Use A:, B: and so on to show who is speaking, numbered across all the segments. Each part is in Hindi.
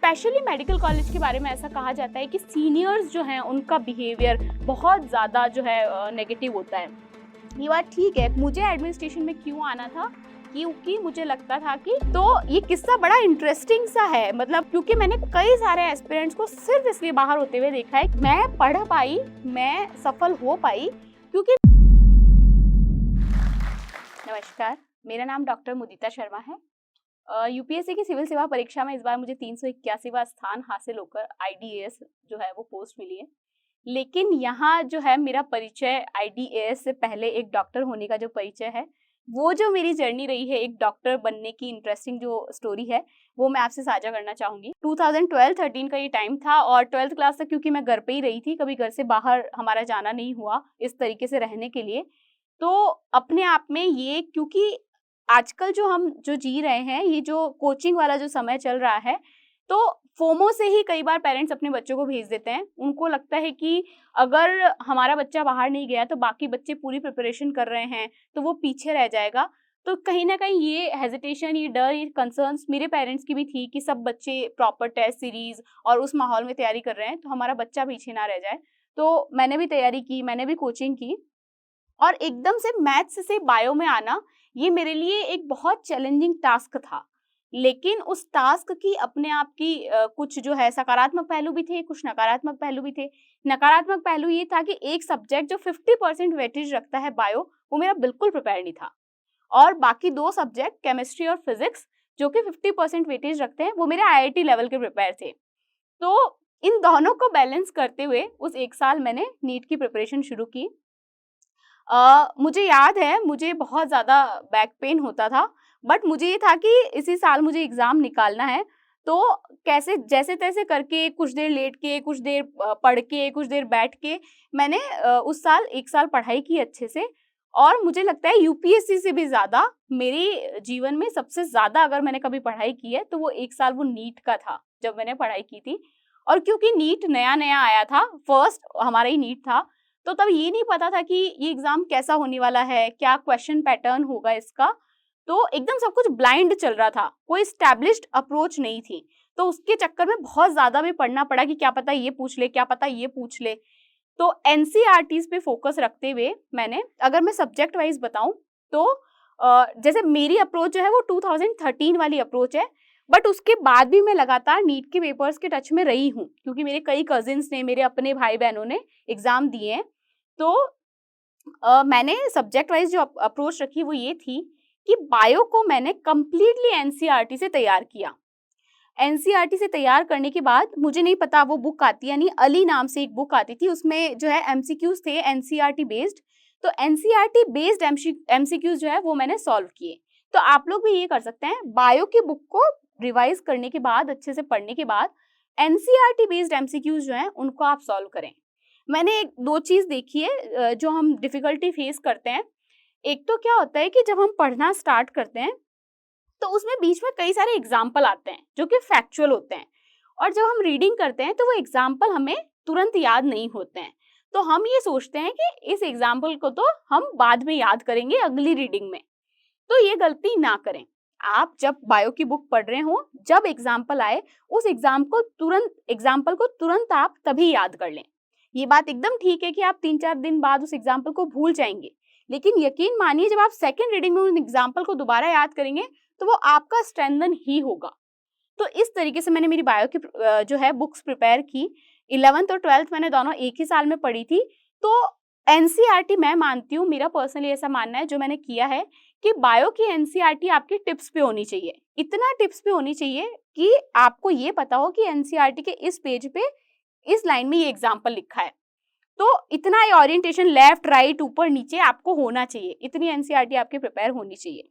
A: स्पेशली मेडिकल कॉलेज के बारे में ऐसा कहा जाता है कि सीनियर्स जो हैं उनका बिहेवियर बहुत ज़्यादा जो है नेगेटिव होता है। ये बात ठीक है। मुझे एडमिनिस्ट्रेशन में क्यों आना था? क्योंकि मुझे लगता था कि तो ये किस्सा बड़ा इंटरेस्टिंग सा है, मतलब क्योंकि मैंने कई सारे एस्पिरेंट्स को सिर्फ इसलिए बाहर होते हुए देखा है। मैं पढ़ पाई, मैं सफल हो पाई क्योंकि नमस्कार, मेरा नाम डॉक्टर मुदिता शर्मा है। यूपीएससी की सिविल सेवा परीक्षा में इस बार मुझे 381वां स्थान हासिल होकर आईडीएएस जो है वो पोस्ट मिली है। लेकिन यहाँ जो है मेरा परिचय आईडीएएस से पहले एक डॉक्टर होने का जो परिचय है, वो जो मेरी जर्नी रही है एक डॉक्टर बनने की इंटरेस्टिंग जो स्टोरी है, वो मैं आपसे साझा करना चाहूँगी। 2012-13 का ये टाइम था और 12th क्लास तक क्योंकि मैं घर पे ही रही थी, कभी घर से बाहर हमारा जाना नहीं हुआ इस तरीके से रहने के लिए। तो अपने आप में ये, क्योंकि आजकल जो हम जो जी रहे हैं, ये जो कोचिंग वाला जो समय चल रहा है, तो फोमो से ही कई बार पेरेंट्स अपने बच्चों को भेज देते हैं। उनको लगता है कि अगर हमारा बच्चा बाहर नहीं गया तो बाकी बच्चे पूरी प्रिपरेशन कर रहे हैं तो वो पीछे रह जाएगा। तो कहीं ना कहीं ये हेजिटेशन, ये डर, ये कंसर्न्स मेरे पेरेंट्स की भी थी कि सब बच्चे प्रॉपर टेस्ट सीरीज और उस माहौल में तैयारी कर रहे हैं तो हमारा बच्चा पीछे ना रह जाए। तो मैंने भी तैयारी की, मैंने भी कोचिंग की और एकदम से मैथ्स से बायो में आना, ये मेरे लिए एक बहुत चैलेंजिंग टास्क था। लेकिन उस टास्क की अपने आप की कुछ जो है सकारात्मक पहलू भी थे, कुछ नकारात्मक पहलू भी थे। नकारात्मक पहलू ये था कि एक सब्जेक्ट जो 50% वेटेज रखता है बायो, वो मेरा बिल्कुल प्रिपेयर नहीं था। और बाकी 2 सब्जेक्ट केमिस्ट्री और फिजिक्स जो कि 50% वेटेज रखते हैं, वो मेरे आईआईटी लेवल के प्रिपेयर थे। तो इन दोनों को बैलेंस करते हुए उस 1 साल मैंने नीट की प्रिपरेशन शुरू की। मुझे याद है, मुझे बहुत ज़्यादा बैक पेन होता था, बट मुझे ये था कि इसी साल मुझे एग्ज़ाम निकालना है। तो कैसे जैसे-तैसे करके कुछ देर लेट के, कुछ देर पढ़ के, कुछ देर बैठ के मैंने उस साल 1 साल पढ़ाई की अच्छे से। और मुझे लगता है यूपीएससी से भी ज़्यादा मेरे जीवन में सबसे ज़्यादा अगर मैंने कभी पढ़ाई की है तो वो 1 साल वो नीट का था, जब मैंने पढ़ाई की थी। और क्योंकि नीट नया-नया आया था, फर्स्ट हमारा ही नीट था, तो तब ये नहीं पता था कि ये एग्ज़ाम कैसा होने वाला है, क्या क्वेश्चन पैटर्न होगा इसका। तो एकदम सब कुछ ब्लाइंड चल रहा था, कोई एस्टैब्लिश्ड अप्रोच नहीं थी। तो उसके चक्कर में बहुत ज़्यादा भी पढ़ना पड़ा कि क्या पता ये पूछ ले, क्या पता ये पूछ ले। तो एनसीईआरटीज़ पे फोकस रखते हुए मैंने, अगर मैं सब्जेक्ट वाइज़ बताऊँ तो जैसे मेरी अप्रोच जो है वो 2013 वाली अप्रोच है, बट उसके बाद भी मैं लगातार नीट के पेपर्स के टच में रही हूँ, क्योंकि मेरे कई कज़िन्स ने, मेरे अपने भाई-बहनों ने एग्ज़ाम दिए हैं। तो मैंने सब्जेक्ट वाइज जो अप्रोच रखी वो ये थी कि बायो को मैंने कंप्लीटली एनसीईआरटी से तैयार किया। एनसीईआरटी से तैयार करने के बाद मुझे नहीं पता वो बुक आती है, यानी अली नाम से एक बुक आती थी, उसमें जो है एमसीक्यूज थे एनसीईआरटी बेस्ड। तो एनसीईआरटी बेस्ड एमसीक्यूज जो है वो मैंने सॉल्व किए। तो आप लोग भी ये कर सकते हैं, बायो की बुक को रिवाइज करने के बाद, अच्छे से पढ़ने के बाद एनसीईआरटी बेस्ड एमसीक्यूज जो हैं उनको आप सॉल्व करें। मैंने 2 चीज़ देखी है जो हम डिफ़िकल्टी फेस करते हैं। एक तो क्या होता है कि जब हम पढ़ना स्टार्ट करते हैं, तो उसमें बीच में कई सारे एग्ज़ाम्पल आते हैं, जो कि फैक्चुअल होते हैं। और जब हम रीडिंग करते हैं, तो वो एग्ज़ाम्पल हमें तुरंत याद नहीं होते हैं। तो हम ये सोचते हैं कि इस एग्ज़ाम्पल को तो हम बाद में याद करेंगे अगली रीडिंग में। तो ये गलती ना करें। आप जब बायो की बुक पढ़ रहे हों, जब एग्ज़ाम्पल आए, उस एग्ज़ाम्पल को तुरंत आप तभी याद कर लें। ये बात एकदम ठीक है कि आप 3-4 दिन बाद उस एग्ज़ाम्पल को भूल जाएँगे। लेकिन यकीन मानिए, जब आप सेकंड रीडिंग में उन एग्ज़ाम्पल को दोबारा याद करेंगे, तो वो आपका स्ट्रेंथन ही होगा। तो इस तरीके से मैंने मेरी बायो की जो है बुक्स प्रिपेयर की। 11th और 12th मैंने दोनों एक ही साल में पढ़ी थी। तो एनसीईआरटी मैं मानती हूँ, मेरा पर्सनली ऐसा मानना है जो मैंने किया है, कि बायो की एनसीईआरटी आपकी टिप्स पे होनी चाहिए। इतना टिप्स पे होनी चाहिए कि आपको ये पता हो कि एनसीईआरटी के इस पेज पे, इस लाइन में ये एग्ज़ाम्पल लिखा है। तो इतना ये ओरिएंटेशन लेफ्ट, राइट, ऊपर, नीचे आपको होना चाहिए। इतनी एनसीईआरटी आपकी प्रिपेयर होनी चाहिए।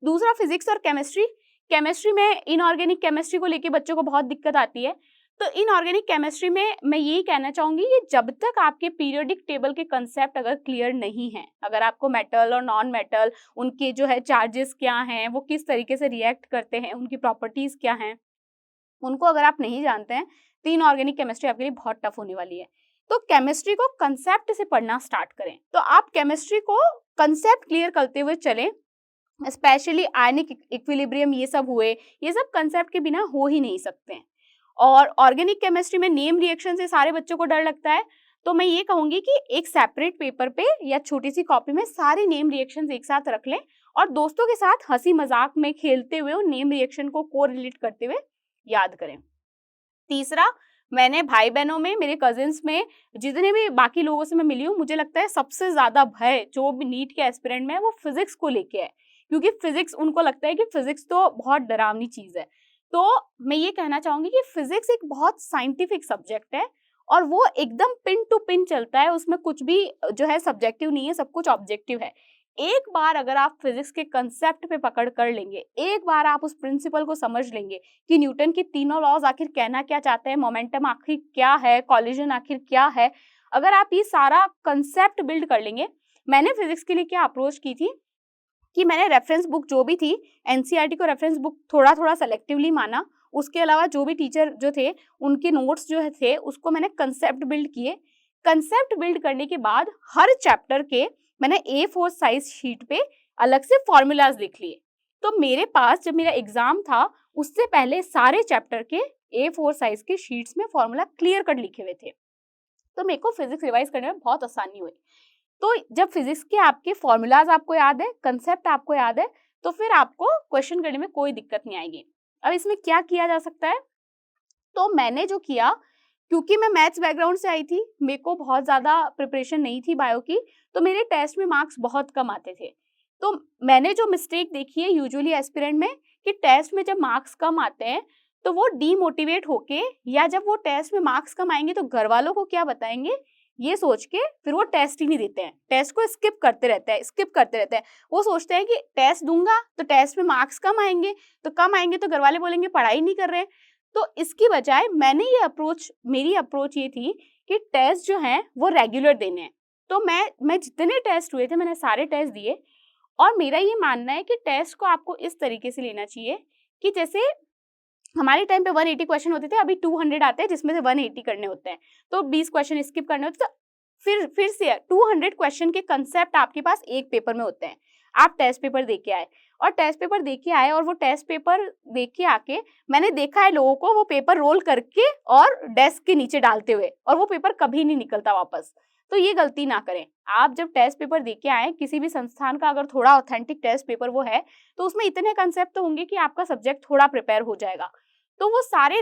A: दूसरा फिजिक्स और केमिस्ट्री। केमिस्ट्री में इनऑर्गेनिक केमिस्ट्री को लेके बच्चों को बहुत दिक्कत आती है। तो इनऑर्गेनिक केमिस्ट्री में मैं यही कहना चाहूँगी कि जब तक आपके पीरियोडिक टेबल के कंसेप्ट अगर क्लियर नहीं हैं, अगर आपको मेटल और नॉन मेटल, उनके जो है चार्जेस क्या हैं, वो किस तरीके से रिएक्ट करते हैं, उनकी प्रॉपर्टीज़ क्या हैं, उनको अगर आप नहीं जानते हैं, तो इनऑर्गेनिक केमिस्ट्री आपके लिए बहुत टफ होने वाली है। तो केमिस्ट्री को कंसेप्ट से पढ़ना स्टार्ट करें। तो आप केमिस्ट्री को कंसेप्ट क्लियर करते हुए चलें। स्पेशली आयनिक इक्विलिब्रियम, ये सब हुए, ये सब कंसेप्ट के बिना हो ही नहीं सकते हैं। और ऑर्गेनिक केमिस्ट्री में नेम रिएक्शन से सारे बच्चों को डर लगता है, तो मैं ये कहूंगी कि एक सेपरेट पेपर पे या छोटी सी कॉपी में सारे नेम रिएक्शंस एक साथ रख लें और दोस्तों के साथ हंसी मजाक में खेलते हुए उन नेम रिएक्शन को कोरिलेट करते हुए याद करें। तीसरा, मैंने भाई बहनों में, मेरे कजिन्स में, जितने भी बाकी लोगों से मैं मिली हूँ, मुझे लगता है सबसे ज्यादा भय जो भी नीट के एस्पिरेंट में है वो फिजिक्स को लेके है, क्योंकि फिजिक्स, उनको लगता है कि फिजिक्स तो बहुत डरावनी चीज है। तो मैं ये कहना चाहूंगी कि फिजिक्स एक बहुत साइंटिफिक सब्जेक्ट है और वो एकदम पिन टू पिन चलता है, उसमें कुछ भी जो है सब्जेक्टिव नहीं है, सब कुछ ऑब्जेक्टिव है। एक बार अगर आप फिजिक्स के कंसेप्ट पे पकड़ कर लेंगे, एक बार आप उस प्रिंसिपल को समझ लेंगे कि न्यूटन के तीनों लॉज आखिर कहना क्या चाहते हैं, मोमेंटम आखिर क्या है, कॉलिजन आखिर क्या है, अगर आप ये सारा कंसेप्ट बिल्ड कर लेंगे। मैंने फिजिक्स के लिए क्या अप्रोच की थी कि मैंने रेफरेंस बुक जो भी थी, एनसीईआरटी को रेफरेंस बुक थोड़ा थोड़ा सेलेक्टिवली माना, उसके अलावा जो भी टीचर जो थे उनके नोट्स जो थे उसको मैंने कंसेप्ट बिल्ड किए। कंसेप्ट बिल्ड करने के बाद हर चैप्टर के मैंने A4 साइज शीट पे अलग से फॉर्मूलाज लिख लिए। तो मेरे पास जब मेरा एग्जाम था उससे पहले सारे चैप्टर के A4 साइज के शीट्स में फॉर्मूला क्लियर कट लिखे हुए थे, तो मेरे को फिजिक्स रिवाइज करने में बहुत आसानी हुई। तो जब फिजिक्स के आपके फॉर्मूलाज आपको याद है, कंसेप्ट आपको याद है, तो फिर आपको क्वेश्चन करने में कोई दिक्कत नहीं आएगी। अब इसमें क्या किया जा सकता है, तो मैंने जो किया, क्योंकि मैं मैथ्स बैकग्राउंड से आई थी, मेरे को बहुत ज़्यादा प्रिपरेशन नहीं थी बायो की, तो मेरे टेस्ट में मार्क्स बहुत कम आते थे। तो मैंने जो मिस्टेक देखी है यूजुअली एस्पिरेंट में, कि टेस्ट में जब मार्क्स कम आते हैं तो वो डीमोटिवेट होके, या जब वो टेस्ट में मार्क्स कम आएंगे तो घर वालों को क्या बताएंगे, ये सोच के फिर वो टेस्ट ही नहीं देते हैं, टेस्ट को स्किप करते रहते हैं। वो सोचते हैं कि टेस्ट दूंगा तो टेस्ट में मार्क्स कम आएंगे, तो कम आएंगे तो घर वाले बोलेंगे पढ़ाई नहीं कर रहे हैं। तो इसकी बजाय मेरी अप्रोच ये थी कि टेस्ट जो हैं वो रेगुलर देने हैं। तो मैं जितने टेस्ट हुए थे मैंने सारे टेस्ट दिए, और मेरा ये मानना है कि टेस्ट को आपको इस तरीके से लेना चाहिए कि जैसे हमारे टाइम पे 180 क्वेश्चन होते थे, अभी 200 आते हैं जिसमें से 180 करने होते हैं, तो 20 क्वेश्चन स्किप करने होते हैं। तो फिर से 200 क्वेश्चन के कंसेप्ट आपके पास एक पेपर में होते हैं। आप टेस्ट पेपर दे के आए, और वो टेस्ट पेपर दे के आके मैंने देखा है लोगों को वो पेपर रोल करके और डेस्क के नीचे डालते हुए, और वो पेपर कभी नहीं निकलता वापस। तो ये गलती ना करें। आप जब टेस्ट पेपर दे के आए, किसी भी संस्थान का अगर थोड़ा ऑथेंटिक टेस्ट पेपर वो है, तो उसमें इतने कंसेप्ट तो होंगे कि आपका सब्जेक्ट थोड़ा प्रिपेयर हो जाएगा। तो वो सारे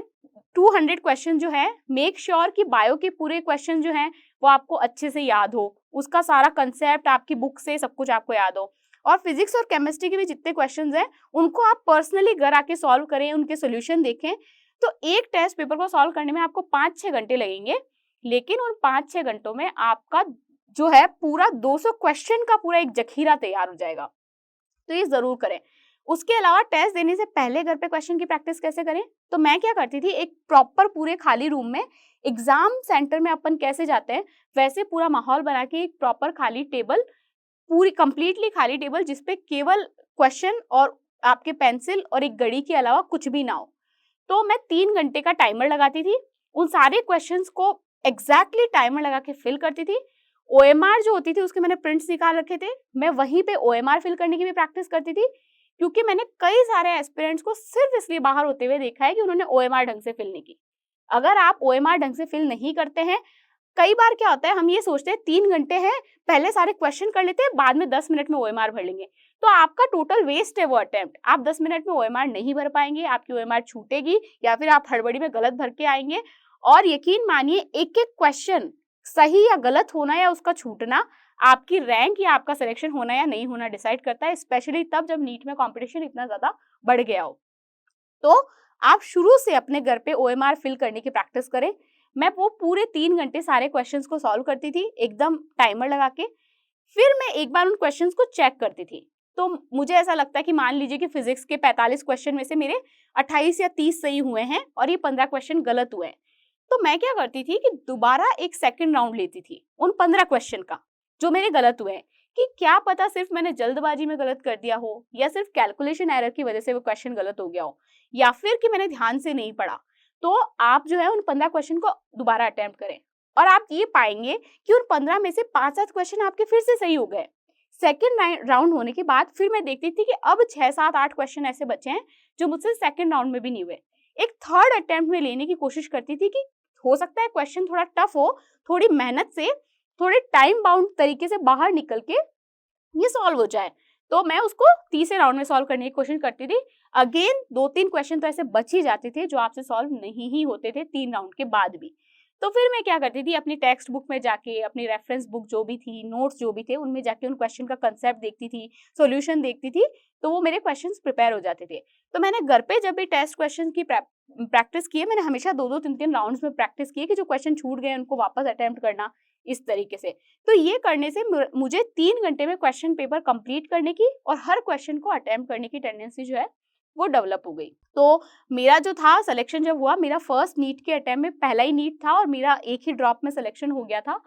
A: 200 क्वेश्चन जो है, मेक श्योर कि बायो के पूरे क्वेश्चन जो हैं वो आपको अच्छे से याद हो, उसका सारा कंसेप्ट आपकी बुक से सब कुछ आपको याद हो। और फिजिक्स और केमिस्ट्री के भी जितने क्वेश्चंस हैं उनको आप पर्सनली घर आके सॉल्व करें, उनके सोल्यूशन देखें। तो एक टेस्ट पेपर को सॉल्व करने में आपको 5-6 घंटे लगेंगे, लेकिन उन 5-6 घंटों में आपका जो है पूरा 200 क्वेश्चन का पूरा एक जखीरा तैयार हो जाएगा। तो ये जरूर करें। उसके अलावा टेस्ट देने से पहले घर पे क्वेश्चन की प्रैक्टिस कैसे करें, तो मैं क्या करती थी, एक प्रॉपर पूरे खाली रूम में, एग्जाम सेंटर में अपन कैसे जाते हैं वैसे पूरा माहौल बना के एक प्रॉपर खाली टेबल, पूरी कंप्लीटली खाली टेबल जिसपे केवल क्वेश्चन और आपके पेंसिल और एक घड़ी के अलावा कुछ भी ना हो। तो मैं 3 घंटे का टाइमर लगाती थी, उन सारे क्वेश्चंस को एग्जैक्टली टाइमर लगा के फिल करती थी। ओएमआर जो होती थी उसके मैंने प्रिंट्स निकाल रखे थे, मैं वहीं पे ओएमआर फिल करने की भी प्रैक्टिस करती थी, क्योंकि मैंने कई सारे एस्पिरेंट्स को सिर्फ इसलिए बाहर होते हुए देखा है कि उन्होंने ओएमआर ढंग से फिल नहीं की। अगर आप ओएमआर ढंग से फिल नहीं करते हैं, कई बार क्या होता है, हम ये सोचते हैं 3 घंटे हैं, पहले सारे क्वेश्चन कर लेते हैं, बाद में 10 मिनट में ओएमआर भर लेंगे, तो आपका टोटल वेस्ट है वो अटेम्प्ट। आप 10 मिनट में ओएमआर नहीं भर पाएंगे, आपकी ओएमआर छूटेगी, या फिर आप हड़बड़ी में गलत भर के आएंगे। और यकीन मानिए, एक एक क्वेश्चन सही या गलत होना या उसका छूटना आपकी रैंक या आपका सिलेक्शन होना या नहीं होना डिसाइड करता है, स्पेशली तब जब नीट में कंपटीशन इतना ज्यादा बढ़ गया हो। तो आप शुरू से अपने घर पे ओएमआर फिल करने की प्रैक्टिस करें। मैं वो पूरे 3 घंटे सारे क्वेश्चंस को सॉल्व करती थी एकदम टाइमर लगा के। फिर मैं एक बार उन क्वेश्चंस को चेक करती थी। तो मुझे ऐसा लगता है कि मान लीजिए कि फिजिक्स के 45 क्वेश्चन में से मेरे 28 या 30 सही हुए हैं और ये 15 क्वेश्चन गलत हुए हैं। तो मैं क्या करती थी कि दोबारा एक सेकंड राउंड लेती थी उन 15 क्वेश्चन का जो मेरे गलत हुए हैं, कि क्या पता सिर्फ मैंने जल्दबाजी में गलत कर दिया हो, या सिर्फ कैलकुलेशन एरर की वजह से वो क्वेश्चन गलत हो गया हो, या फिर कि मैंने ध्यान से नहीं पढ़ा। तो आप जो है उन 15 क्वेश्चन को दोबारा अटेम्प्ट करें, और आप ये पाएंगे कि उन 15 में से 5-7 क्वेश्चन आपके फिर से सही हो गए। सेकेंड राउंड होने के बाद फिर मैं देखती थी कि अब 6, 7, 8 क्वेश्चन ऐसे बचे हैं जो मुझसे सेकेंड राउंड में भी नहीं हुए। एक थर्ड अटेम्प्ट में लेने की कोशिश करती थी कि हो सकता है क्वेश्चन थोड़ा टफ हो, थोड़ी मेहनत से, थोड़े टाइम बाउंड तरीके से बाहर निकल के ये सॉल्व हो जाए। तो मैं उसको तीसरे राउंड में सॉल्व करने की कोशिश करती थी। अगेन 2-3 क्वेश्चन तो ऐसे बच ही जाते थे जो आपसे सॉल्व नहीं ही होते थे 3 राउंड के बाद भी। तो फिर मैं क्या करती थी, अपनी टेक्स्ट बुक में जाके, अपनी रेफरेंस बुक जो भी थी, नोट्स जो भी थे, उनमें जाके उन क्वेश्चन का कांसेप्ट देखती थी, सॉल्यूशन देखती थी, तो वो मेरे क्वेश्चंस प्रिपेयर हो जाते थे। तो मैंने घर पे जब भी टेस्ट क्वेश्चन की प्रैक्टिस की है, मैंने हमेशा 2-2, 3-3 राउंड्स में प्रैक्टिस की है कि जो क्वेश्चन छूट गए उनको वापस अटेम्प्ट करना, इस तरीके से। तो ये करने से मुझे 3 घंटे में क्वेश्चन पेपर कंप्लीट करने की और हर क्वेश्चन को अटेम्प्ट करने की टेंडेंसी जो है वो डेवलप हो गई। तो मेरा जो था सिलेक्शन जब हुआ, मेरा फर्स्ट नीट के अटेम्प्ट में पहला ही नीट था और मेरा एक ही ड्रॉप में सिलेक्शन हो गया था।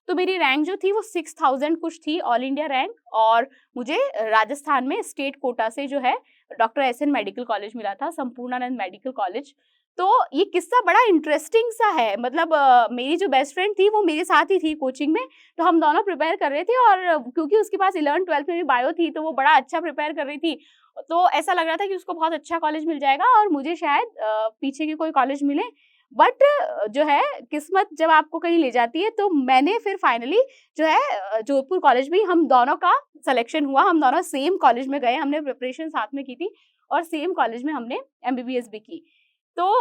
A: तो मेरी रैंक जो थी वो 6000 कुछ थी, ऑल इंडिया रैंक, और मुझे राजस्थान में स्टेट कोटा से जो है डॉक्टर एसएन मेडिकल कॉलेज मिला था, संपूर्णानंद मेडिकल कॉलेज। तो ये किस्सा बड़ा इंटरेस्टिंग सा है, मतलब मेरी जो बेस्ट फ्रेंड थी वो मेरे साथ ही थी कोचिंग में, तो हम दोनों प्रिपेयर कर रहे थे, और क्योंकि उसके पास 11th-12th में भी बायो थी तो वो बड़ा अच्छा प्रिपेयर कर रही थी, तो ऐसा लग रहा था कि उसको बहुत अच्छा कॉलेज मिल जाएगा और मुझे शायद पीछे के कोई कॉलेज मिले। बट जो है किस्मत जब आपको कहीं ले जाती है, तो मैंने फिर फाइनली जो है जोधपुर कॉलेज में हम दोनों का सिलेक्शन हुआ, हम दोनों सेम कॉलेज में गए, हमने प्रिपरेशन साथ में की थी और सेम कॉलेज में हमने एमबीबीएस भी की। तो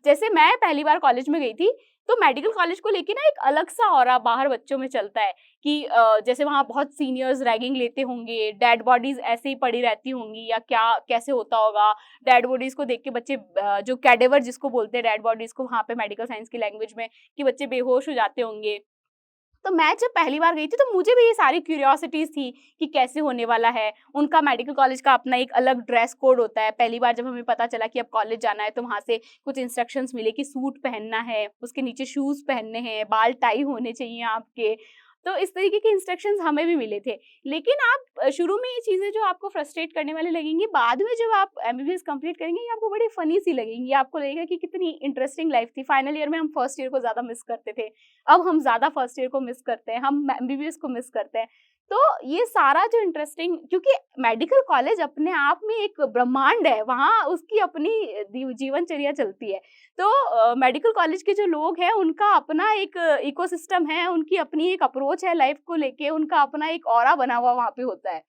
A: जैसे मैं पहली बार कॉलेज में गई थी, तो मेडिकल कॉलेज को लेके ना एक अलग सा ऑरा बाहर बच्चों में चलता है कि जैसे वहाँ बहुत सीनियर्स रैगिंग लेते होंगे, डेड बॉडीज ऐसे ही पड़ी रहती होंगी या क्या कैसे होता होगा। डेड बॉडीज को देख के बच्चे जो कैडेवर जिसको बोलते हैं डेड बॉडीज को वहाँ पे मेडिकल साइंस की लैंग्वेज में, कि बच्चे बेहोश हो जाते होंगे। तो मैं जब पहली बार गई थी तो मुझे भी ये सारी क्यूरियोसिटीज़ थी कि कैसे होने वाला है। उनका मेडिकल कॉलेज का अपना एक अलग ड्रेस कोड होता है। पहली बार जब हमें पता चला कि अब कॉलेज जाना है तो वहाँ से कुछ इंस्ट्रक्शंस मिले कि सूट पहनना है, उसके नीचे शूज़ पहनने हैं, बाल टाई होने चाहिए आपके। तो इस तरीके के इंस्ट्रक्शंस हमें भी मिले थे। लेकिन आप शुरू में ये चीज़ें जो आपको फ्रस्ट्रेट करने वाली लगेंगी, बाद में जब आप एमबीबीएस कंप्लीट करेंगे, ये आपको बड़ी फ़नी सी लगेंगी। आपको लगेगा कि कितनी इंटरेस्टिंग लाइफ़ थी। फाइनल ईयर में हम फर्स्ट ईयर को ज़्यादा मिस करते थे। अब हम ज़्यादा फर्स्ट ईयर को मिस करते हैं, हम एमबीबीएस को मिस करते हैं। तो ये सारा जो इंटरेस्टिंग, क्योंकि मेडिकल कॉलेज अपने आप में एक ब्रह्मांड है, वहाँ उसकी अपनी जीवनचर्या चलती है। तो मेडिकल कॉलेज के जो लोग हैं उनका अपना एक इकोसिस्टम है, उनकी अपनी एक अप्रोच है लाइफ को लेके, उनका अपना एक ऑरा बना हुआ वहाँ पे होता है।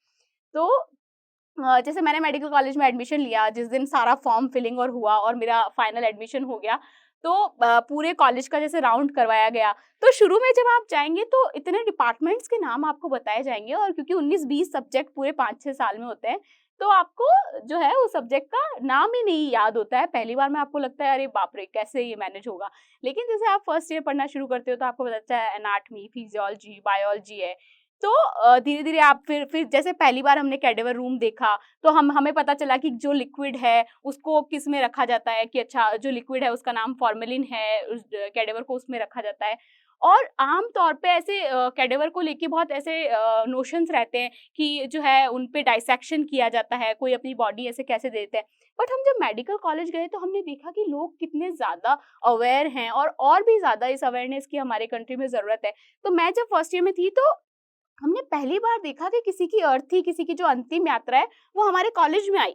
A: तो जैसे मैंने मेडिकल कॉलेज में एडमिशन लिया, जिस दिन सारा फॉर्म फिलिंग और हुआ और मेरा फाइनल एडमिशन हो गया, तो पूरे कॉलेज का जैसे राउंड करवाया गया। तो शुरू में जब आप जाएँगे तो इतने डिपार्टमेंट्स के नाम आपको बताए जाएँगे, और क्योंकि 19-20 सब्जेक्ट पूरे 5-6 साल में होते हैं, तो आपको जो है उस सब्जेक्ट का नाम ही नहीं याद होता है। पहली बार में आपको लगता है अरे बाप रे! कैसे ये मैनेज होगा? लेकिन जैसे आप फर्स्ट ईयर पढ़ना शुरू करते हो तो आपको पता चलता है एनाटॉमी, फिजियोलॉजी, बायोलॉजी है। तो धीरे-धीरे आप फिर जैसे पहली बार हमने कैडेवर रूम देखा, तो हमें पता चला कि जो लिक्विड है उसको किस में रखा जाता है, कि अच्छा जो लिक्विड है उसका नाम फॉर्मेलिन है, उस कैडेवर को उसमें रखा जाता है। और आम तौर पे ऐसे कैडेवर को लेके बहुत ऐसे नोशंस रहते हैं कि जो है उन पे डाइसेक्शन किया जाता है, कोई अपनी बॉडी ऐसे कैसे दे देता है। बट हम जब मेडिकल कॉलेज गए तो हमने देखा कि लोग कितने ज़्यादा अवेयर हैं, और भी ज़्यादा इस अवेयरनेस की हमारे कंट्री में ज़रूरत है। तो मैं जब फर्स्ट ईयर में थी तो हमने पहली बार देखा कि किसी की अर्थी, किसी की जो अंतिम यात्रा है, वो हमारे कॉलेज में आई,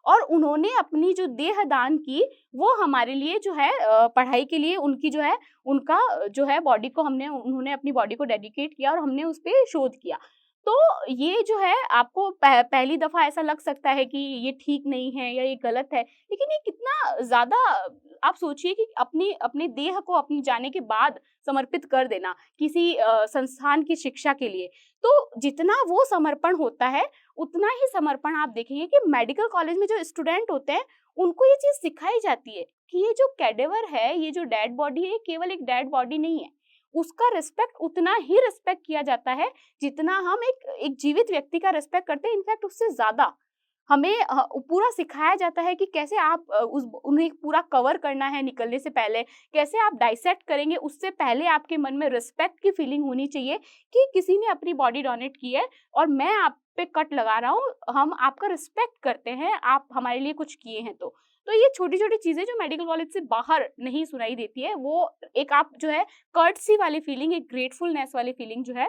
A: और उन्होंने अपनी जो देह दान की, वो हमारे लिए जो है पढ़ाई के लिए उनकी जो है, उनका जो है बॉडी को उन्होंने अपनी बॉडी को डेडिकेट किया और हमने उस पे शोध किया। तो ये जो है आपको पहली दफ़ा ऐसा लग सकता है कि ये ठीक नहीं है या ये गलत है, लेकिन ये कितना ज़्यादा, आप सोचिए कि अपनी अपने देह को अपनी जाने के बाद समर्पित कर देना किसी संस्थान की शिक्षा के लिए। तो जितना वो समर्पण होता है, उतना ही समर्पण आप देखेंगे कि मेडिकल कॉलेज में जो स्टूडेंट होते हैं, उनको ये चीज़ सिखाई जाती है कि ये जो कैडेवर है, ये जो डेड बॉडी है, ये केवल एक डेड बॉडी नहीं है। उसका रिस्पेक्ट उतना ही रिस्पेक्ट किया जाता है, जितना हम एक जीवित व्यक्ति का रिस्पेक्ट करते हैं, इनफैक्ट उससे ज़्यादा। हमें पूरा सिखाया जाता है कि कैसे आप उन्हें पूरा कवर करना है निकलने से पहले, कैसे आप डाइसेक्ट करेंगे उससे पहले आपके मन में रिस्पेक्ट की फीलिंग होनी चाहिए कि किसी ने अपनी बॉडी डोनेट की है और मैं आप पे कट लगा रहा हूँ, हम आपका रिस्पेक्ट करते हैं, आप हमारे लिए कुछ किए हैं तो। तो ये छोटी-छोटी चीज़ें जो मेडिकल कॉलेज से बाहर नहीं सुनाई देती है, वो एक आप जो है कर्टसी वाली फीलिंग, एक ग्रेटफुलनेस वाली फीलिंग जो है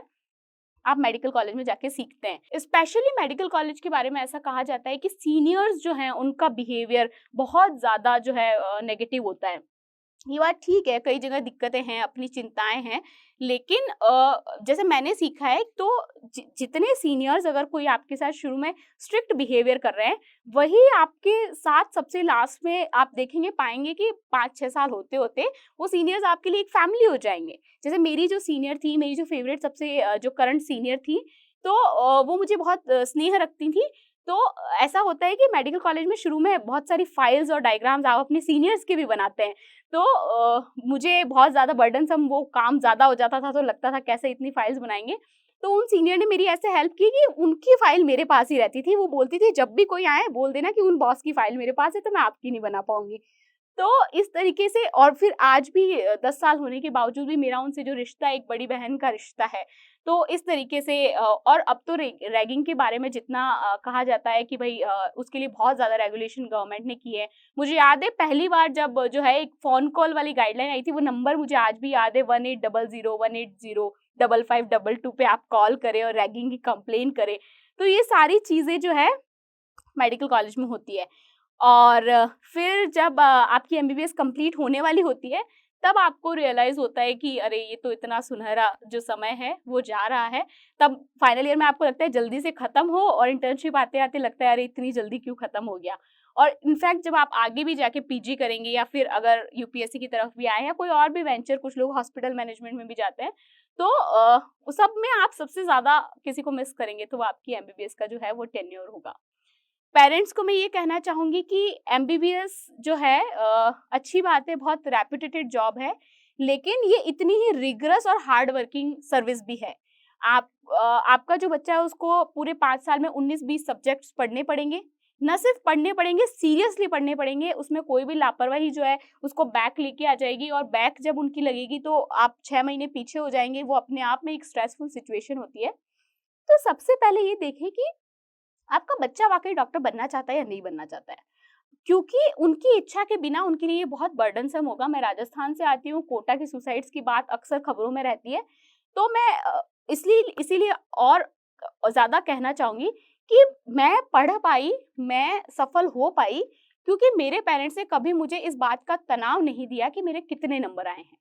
A: आप मेडिकल कॉलेज में जाके सीखते हैं। स्पेशली मेडिकल कॉलेज के बारे में ऐसा कहा जाता है कि सीनियर्स जो हैं उनका बिहेवियर बहुत ज़्यादा जो है नेगेटिव होता है। ये बात ठीक है, कई जगह दिक्कतें हैं, अपनी चिंताएं हैं, लेकिन जैसे मैंने सीखा है तो जितने सीनियर्स अगर कोई आपके साथ शुरू में स्ट्रिक्ट बिहेवियर कर रहे हैं, वही आपके साथ सबसे लास्ट में आप देखेंगे पाएंगे कि 5-6 साल होते होते वो सीनियर्स आपके लिए एक फैमिली हो जाएंगे। जैसे मेरी जो सीनियर थी, मेरी जो फेवरेट सबसे जो करंट सीनियर थी, तो वो मुझे बहुत स्नेह रखती थी। तो ऐसा होता है कि मेडिकल कॉलेज में शुरू में बहुत सारी फाइल्स और डायग्राम्स आप अपने सीनियर्स के भी बनाते हैं, तो मुझे बहुत ज़्यादा बर्डनसम वो काम ज़्यादा हो जाता था, तो लगता था कैसे इतनी फाइल्स बनाएँगे। तो उन सीनियर ने मेरी ऐसे हेल्प की कि उनकी फाइल मेरे पास ही रहती थी। वो बोलती थी जब भी कोई आए बोल देना कि उन बॉस की फाइल मेरे पास है, तो मैं आपकी नहीं बना पाऊँगी। तो इस तरीके से, और फिर आज भी 10 साल होने के बावजूद भी मेरा उनसे जो रिश्ता एक बड़ी बहन का रिश्ता है। तो इस तरीके से और अब तो रैगिंग के बारे में जितना कहा जाता है कि भई उसके लिए बहुत ज़्यादा रेगुलेशन गवर्नमेंट ने की है। मुझे याद है पहली बार जब जो है एक फ़ोन कॉल वाली गाइडलाइन आई थी, वो नंबर मुझे आज भी याद है, 1800-180-5522 पे आप कॉल करें और रैगिंग की कंप्लेन करें। तो ये सारी चीज़ें जो है मेडिकल कॉलेज में होती है। और फिर जब आपकी एमबीबीएस कंप्लीट होने वाली होती है, तब आपको रियलाइज़ होता है कि अरे ये तो इतना सुनहरा जो समय है वो जा रहा है। तब फाइनल ईयर में आपको लगता है जल्दी से खत्म हो, और इंटर्नशिप आते-आते लगता है अरे इतनी जल्दी क्यों खत्म हो गया। और इनफैक्ट जब आप आगे भी जाके पीजी करेंगे, या फिर अगर यूपीएससी की तरफ भी आए या कोई और भी वेंचर, कुछ लोग हॉस्पिटल मैनेजमेंट में भी जाते हैं, तो उस सब में आप सबसे ज़्यादा किसी को मिस करेंगे तो वो आपकी एमबीबीएस का जो है वो टेन्योर होगा। पेरेंट्स को मैं ये कहना चाहूँगी कि एमबीबीएस जो है अच्छी बात है, बहुत रेपुटेटेड जॉब है, लेकिन ये इतनी ही रिगरस और हार्ड वर्किंग सर्विस भी है। आपका जो बच्चा है उसको पूरे 5 साल में 19-20 सब्जेक्ट्स पढ़ने पड़ेंगे। ना सिर्फ पढ़ने पड़ेंगे, सीरियसली पढ़ने पड़ेंगे, उसमें कोई भी लापरवाही जो है उसको बैक लेके आ जाएगी, और बैक जब उनकी लगेगी तो आप 6 महीने पीछे हो जाएँगे, वो अपने आप में एक स्ट्रेसफुल सिचुएशन होती है। तो सबसे पहले ये देखें कि आपका बच्चा वाक़ई डॉक्टर बनना चाहता है या नहीं बनना चाहता है। क्योंकि उनकी इच्छा के बिना उनके लिए ये बहुत बर्डनसम होगा। मैं राजस्थान से आती हूँ, कोटा की सुसाइड्स की बात अक्सर खबरों में रहती है। तो मैं इसीलिए और ज़्यादा कहना चाहूँगी कि मैं पढ़ पाई, मैं सफल हो पाई, क्योंकि मेरे पेरेंट्स ने कभी मुझे इस बात का तनाव नहीं दिया कि मेरे कितने नंबर आए हैं।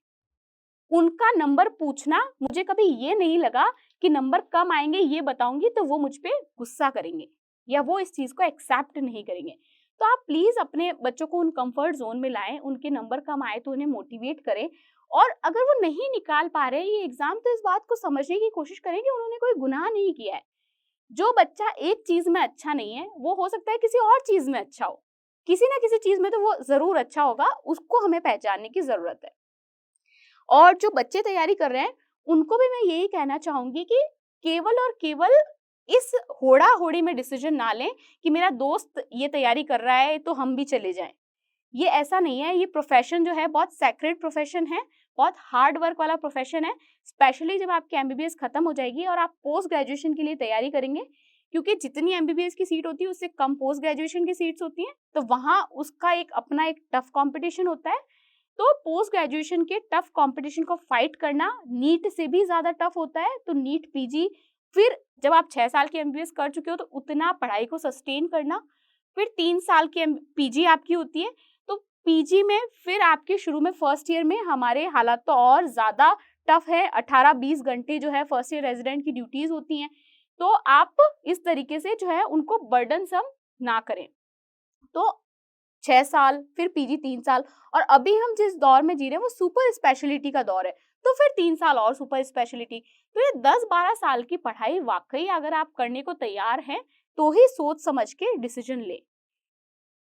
A: उनका नंबर पूछना, मुझे कभी ये नहीं लगा कि नंबर कम आएँगे ये बताऊँगी तो वो मुझ पे गुस्सा करेंगे, या वो इस चीज़ को एक्सेप्ट नहीं करेंगे। तो आप प्लीज़ अपने बच्चों को उन कम्फर्ट ज़ोन में लाएँ, उनके नंबर कम आए तो उन्हें मोटिवेट करें, और अगर वो नहीं निकाल पा रहे हैं ये एग्ज़ाम, तो इस बात को समझने की कोशिश करें कि उन्होंने कोई गुनाह नहीं किया है। जो बच्चा एक चीज़ में अच्छा नहीं है, वो हो सकता है किसी और चीज़ में अच्छा हो। किसी न किसी चीज़ में तो वो ज़रूर अच्छा होगा, उसको हमें पहचानने की ज़रूरत है। और जो बच्चे तैयारी कर रहे हैं, उनको भी मैं यही कहना चाहूँगी कि केवल और केवल इस होड़ा-होड़ी में डिसीज़न ना लें कि मेरा दोस्त ये तैयारी कर रहा है तो हम भी चले जाएँ। ये ऐसा नहीं है, ये प्रोफ़ेशन जो है बहुत सेक्रेड प्रोफ़ेशन है, बहुत हार्ड वर्क वाला प्रोफ़ेशन है। स्पेशली जब आपकी एमबीबीएस खत्म हो जाएगी और आप पोस्ट ग्रेजुएशन के लिए तैयारी करेंगे, क्योंकि जितनी एमबीबीएस की सीट होती है उससे कम पोस्ट ग्रेजुएशन की सीट्स होती हैं, तो वहाँ उसका एक अपना एक टफ कॉम्पिटिशन होता है। तो पोस्ट ग्रेजुएशन के टफ कंपटीशन को फाइट करना नीट से भी ज़्यादा टफ होता है। तो नीट पीजी, फिर जब आप 6 साल की एमबीबीएस कर चुके हो तो उतना पढ़ाई को सस्टेन करना, फिर 3 साल की पीजी आपकी होती है। तो पीजी में फिर आपके शुरू में फर्स्ट ईयर में हमारे हालात तो और ज़्यादा टफ है, 18-20 घंटे जो है फर्स्ट ईयर रेजिडेंट की ड्यूटीज़ होती हैं। तो आप इस तरीके से जो है उनको बर्डनसम ना करें। तो 6 साल, फिर पीजी 3 साल, और अभी हम जिस दौर में जी रहे हैं वो सुपर स्पेशलिटी का दौर है, तो फिर 3 साल और सुपर स्पेशलिटी। तो ये 10-12 साल की पढ़ाई वाक़ई अगर आप करने को तैयार हैं, तो ही सोच समझ के डिसीज़न लें।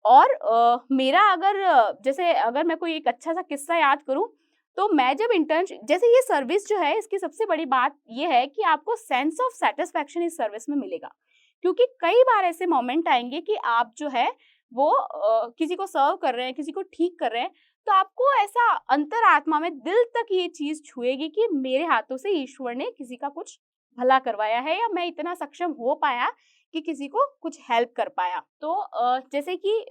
A: और मेरा जैसे अगर मैं कोई एक अच्छा-सा किस्सा याद करूँ, तो मैं जब जैसे ये सर्विस जो है इसकी सबसे बड़ी बात ये है कि आपको सेंस ऑफ सैटिस्फैक्शन इस सर्विस में मिलेगा। क्योंकि कई बार ऐसे मोमेंट आएँगे कि आप जो है वो किसी को सर्व कर रहे हैं, किसी को ठीक कर रहे हैं, तो आपको ऐसा अंतरात्मा में दिल तक ये चीज़ छुएगी कि मेरे हाथों से ईश्वर ने किसी का कुछ भला करवाया है, या मैं इतना सक्षम हो पाया कि किसी को कुछ हेल्प कर पाया। तो जैसे कि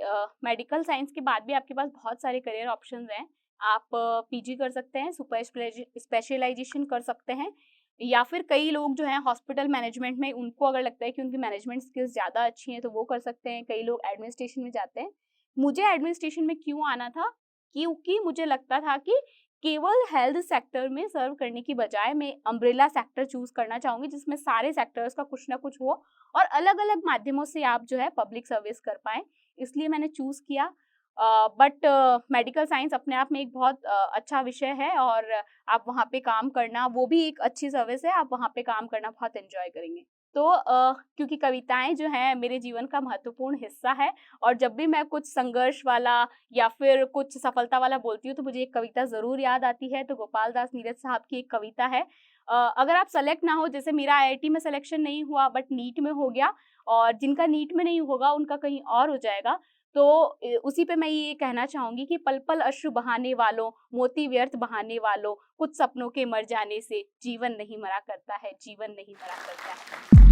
A: मेडिकल साइंस के बाद भी आपके पास बहुत सारे करियर ऑप्शंस हैं। आप पीजी कर सकते हैं, सुपर स्पेशलाइजेशन कर सकते हैं, या फिर कई लोग जो हैं हॉस्पिटल मैनेजमेंट में, उनको अगर लगता है कि उनकी मैनेजमेंट स्किल्स ज़्यादा अच्छी हैं तो वो कर सकते हैं। कई लोग एडमिनिस्ट्रेशन में जाते हैं। मुझे एडमिनिस्ट्रेशन में क्यों आना था? क्योंकि मुझे लगता था कि केवल हेल्थ सेक्टर में सर्व करने की बजाय मैं अम्ब्रेला सेक्टर चूज़ करना चाहूँगी, जिसमें सारे सेक्टर्स का कुछ ना कुछ हो और अलग-अलग माध्यमों से आप जो है पब्लिक सर्विस कर पाएँ। इसलिए मैंने चूज़ किया। बट मेडिकल साइंस अपने आप में एक बहुत अच्छा विषय है और आप वहाँ पे काम करना, वो भी एक अच्छी सर्विस है, आप वहाँ पे काम करना बहुत एन्जॉय करेंगे। तो क्योंकि कविताएँ जो हैं मेरे जीवन का महत्वपूर्ण हिस्सा है और जब भी मैं कुछ संघर्ष वाला या फिर कुछ सफलता वाला बोलती हूँ तो मुझे एक कविता ज़रूर याद आती है, तो गोपाल दास नीरज साहब की एक कविता है। अगर आप सेलेक्ट ना हो, जैसे मेरा आईआईटी में सिलेक्शन नहीं हुआ बट नीट में हो गया और जिनका नीट में नहीं होगा उनका कहीं और हो जाएगा, तो उसी पे मैं ये कहना चाहूँगी कि पल-पल अश्रु बहाने वालों, मोती व्यर्थ बहाने वालों, कुछ सपनों के मर जाने से जीवन नहीं मरा करता है, जीवन नहीं मरा करता है।